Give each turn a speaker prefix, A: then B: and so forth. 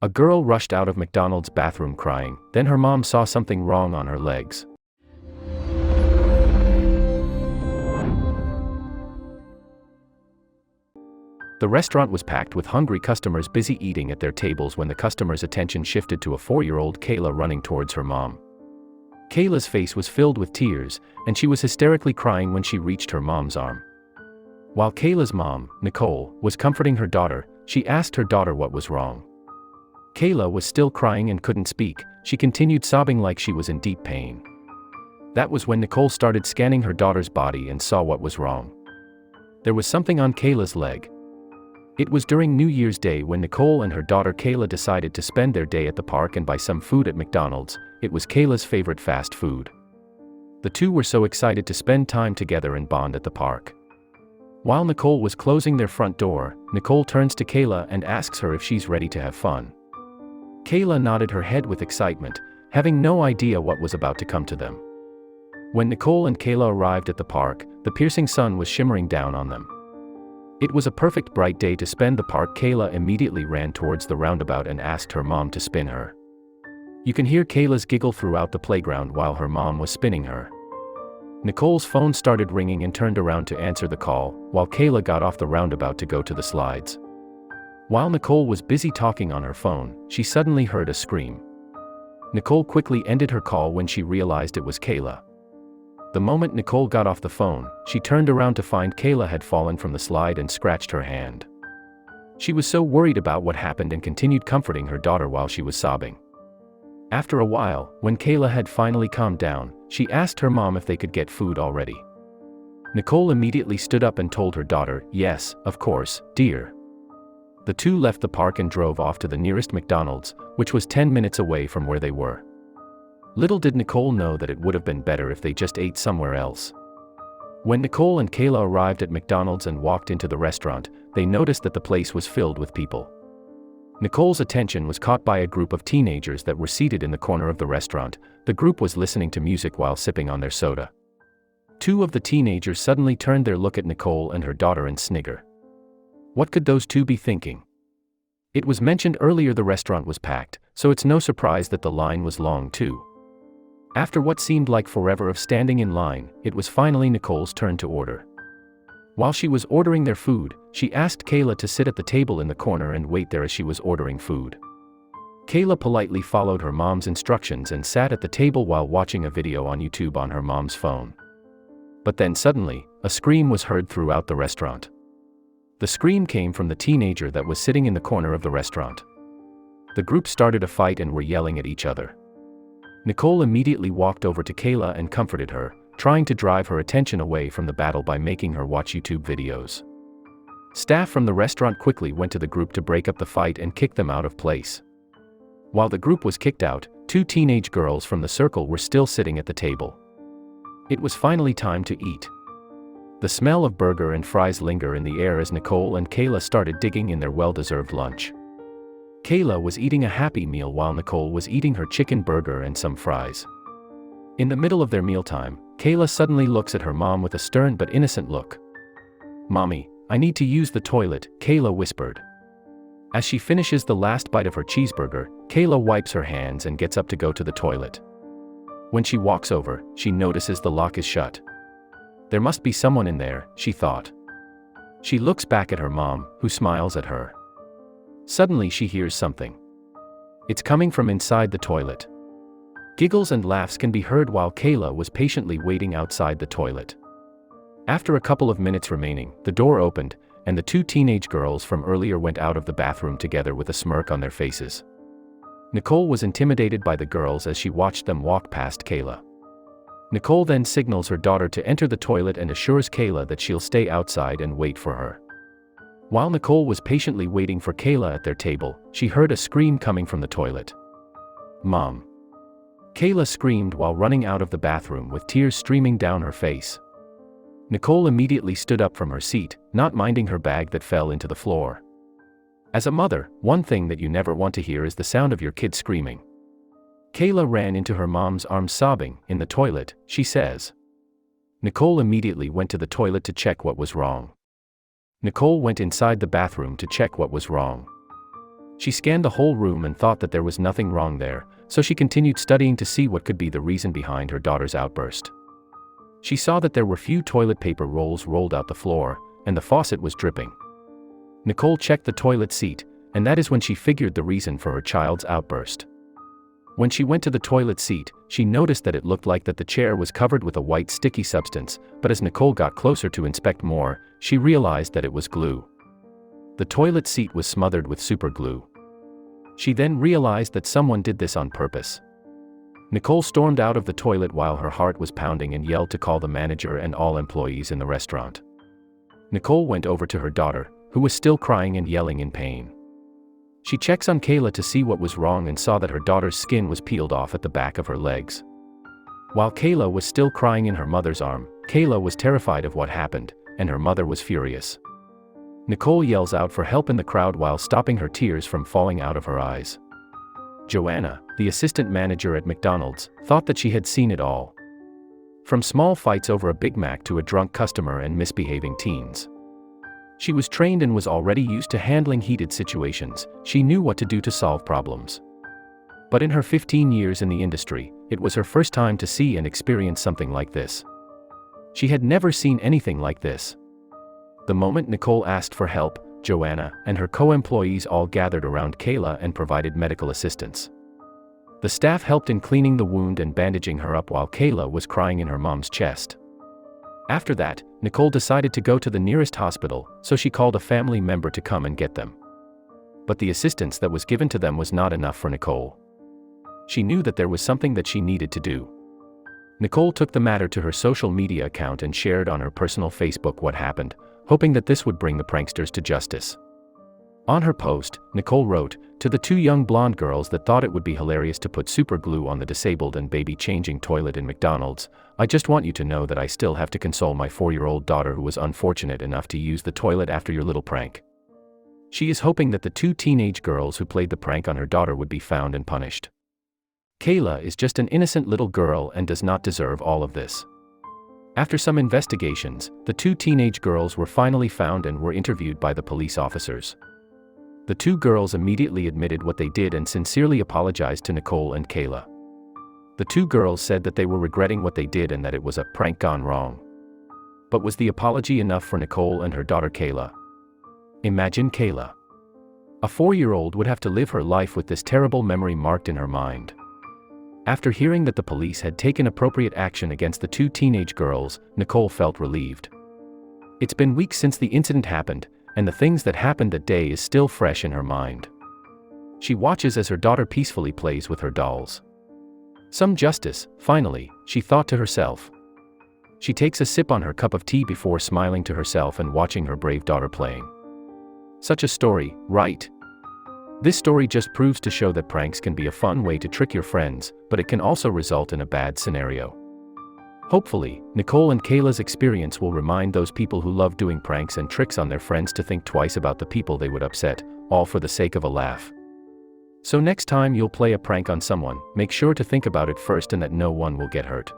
A: A girl rushed out of McDonald's bathroom crying, then her mom saw something wrong on her legs. The restaurant was packed with hungry customers busy eating at their tables when the customers' attention shifted to a 4-year-old Kayla running towards her mom. Kayla's face was filled with tears, and she was hysterically crying when she reached her mom's arm. While Kayla's mom, Nicole, was comforting her daughter, she asked her daughter what was wrong. Kayla was still crying and couldn't speak. She continued sobbing like she was in deep pain. That was when Nicole started scanning her daughter's body and saw what was wrong. There was something on Kayla's leg. It was during New Year's Day when Nicole and her daughter Kayla decided to spend their day at the park and buy some food at McDonald's. It was Kayla's favorite fast food. The two were so excited to spend time together and bond at the park. While Nicole was closing their front door, Nicole turns to Kayla and asks her if she's ready to have fun. Kayla nodded her head with excitement, having no idea what was about to come to them. When Nicole and Kayla arrived at the park, the piercing sun was shimmering down on them. It was a perfect bright day to spend the park. Kayla immediately ran towards the roundabout and asked her mom to spin her. You can hear Kayla's giggle throughout the playground while her mom was spinning her. Nicole's phone started ringing and turned around to answer the call, while Kayla got off the roundabout to go to the slides. While Nicole was busy talking on her phone, she suddenly heard a scream. Nicole quickly ended her call when she realized it was Kayla. The moment Nicole got off the phone, she turned around to find Kayla had fallen from the slide and scratched her hand. She was so worried about what happened and continued comforting her daughter while she was sobbing. After a while, when Kayla had finally calmed down, she asked her mom if they could get food already. Nicole immediately stood up and told her daughter, "Yes, of course, dear." The two left the park and drove off to the nearest McDonald's, which was 10 minutes away from where they were. Little did Nicole know that it would have been better if they just ate somewhere else. When Nicole and Kayla arrived at McDonald's and walked into the restaurant, they noticed that the place was filled with people. Nicole's attention was caught by a group of teenagers that were seated in the corner of the restaurant. The group was listening to music while sipping on their soda. Two of the teenagers suddenly turned their look at Nicole and her daughter and snigger. What could those two be thinking? It was mentioned earlier the restaurant was packed, so it's no surprise that the line was long too. After what seemed like forever of standing in line, it was finally Nicole's turn to order. While she was ordering their food, she asked Kayla to sit at the table in the corner and wait there as she was ordering food. Kayla politely followed her mom's instructions and sat at the table while watching a video on YouTube on her mom's phone. But then suddenly, a scream was heard throughout the restaurant. The scream came from the teenager that was sitting in the corner of the restaurant. The group started a fight and were yelling at each other. Nicole immediately walked over to Kayla and comforted her, trying to drive her attention away from the battle by making her watch YouTube videos. Staff from the restaurant quickly went to the group to break up the fight and kick them out of place. While the group was kicked out, two teenage girls from the circle were still sitting at the table. It was finally time to eat. The smell of burger and fries linger in the air as Nicole and Kayla started digging in their well-deserved lunch. Kayla was eating a happy meal while Nicole was eating her chicken burger and some fries. In the middle of their mealtime, Kayla suddenly looks at her mom with a stern but innocent look. "Mommy, I need to use the toilet," Kayla whispered. As she finishes the last bite of her cheeseburger, Kayla wipes her hands and gets up to go to the toilet. When she walks over, she notices the lock is shut. There must be someone in there, she thought. She looks back at her mom, who smiles at her. Suddenly she hears something. It's coming from inside the toilet. Giggles and laughs can be heard while Kayla was patiently waiting outside the toilet. After a couple of minutes remaining, the door opened, and the two teenage girls from earlier went out of the bathroom together with a smirk on their faces. Nicole was intimidated by the girls as she watched them walk past Kayla. Nicole then signals her daughter to enter the toilet and assures Kayla that she'll stay outside and wait for her. While Nicole was patiently waiting for Kayla at their table, she heard a scream coming from the toilet. "Mom!" Kayla screamed while running out of the bathroom with tears streaming down her face. Nicole immediately stood up from her seat, not minding her bag that fell into the floor. As a mother, one thing that you never want to hear is the sound of your kid screaming. Kayla ran into her mom's arms sobbing. "In the toilet," she says. Nicole immediately went to the toilet to check what was wrong. Nicole went inside the bathroom to check what was wrong. She scanned the whole room and thought that there was nothing wrong there, so she continued studying to see what could be the reason behind her daughter's outburst. She saw that there were few toilet paper rolls rolled out the floor, and the faucet was dripping. Nicole checked the toilet seat, and that is when she figured the reason for her child's outburst. When she went to the toilet seat, she noticed that it looked like that the chair was covered with a white sticky substance, but as Nicole got closer to inspect more, she realized that it was glue. The toilet seat was smothered with super glue. She then realized that someone did this on purpose. Nicole stormed out of the toilet while her heart was pounding and yelled to call the manager and all employees in the restaurant. Nicole went over to her daughter, who was still crying and yelling in pain. She checks on Kayla to see what was wrong and saw that her daughter's skin was peeled off at the back of her legs. While Kayla was still crying in her mother's arm, Kayla was terrified of what happened, and her mother was furious. Nicole yells out for help in the crowd while stopping her tears from falling out of her eyes. Joanna, the assistant manager at McDonald's, thought that she had seen it all. From small fights over a Big Mac to a drunk customer and misbehaving teens. She was trained and was already used to handling heated situations. She knew what to do to solve problems. But in her 15 years in the industry, it was her first time to see and experience something like this. She had never seen anything like this. The moment Nicole asked for help, Joanna and her co-employees all gathered around Kayla and provided medical assistance. The staff helped in cleaning the wound and bandaging her up while Kayla was crying in her mom's chest. After that, Nicole decided to go to the nearest hospital, so she called a family member to come and get them. But the assistance that was given to them was not enough for Nicole. She knew that there was something that she needed to do. Nicole took the matter to her social media account and shared on her personal Facebook what happened, hoping that this would bring the pranksters to justice. On her post, Nicole wrote, "To the two young blonde girls that thought it would be hilarious to put super glue on the disabled and baby-changing toilet in McDonald's, I just want you to know that I still have to console my 4-year-old daughter who was unfortunate enough to use the toilet after your little prank." She is hoping that the two teenage girls who played the prank on her daughter would be found and punished. Kayla is just an innocent little girl and does not deserve all of this. After some investigations, the two teenage girls were finally found and were interviewed by the police officers. The two girls immediately admitted what they did and sincerely apologized to Nicole and Kayla. The two girls said that they were regretting what they did and that it was a prank gone wrong. But was the apology enough for Nicole and her daughter Kayla? Imagine Kayla. A 4-year-old would have to live her life with this terrible memory marked in her mind. After hearing that the police had taken appropriate action against the two teenage girls, Nicole felt relieved. It's been weeks since the incident happened, and the things that happened that day is still fresh in her mind. She watches as her daughter peacefully plays with her dolls. Some justice, finally, she thought to herself. She takes a sip on her cup of tea before smiling to herself and watching her brave daughter playing. Such a story, right? This story just proves to show that pranks can be a fun way to trick your friends, but it can also result in a bad scenario. Hopefully, Nicole and Kayla's experience will remind those people who love doing pranks and tricks on their friends to think twice about the people they would upset, all for the sake of a laugh. So next time you'll play a prank on someone, make sure to think about it first and that no one will get hurt.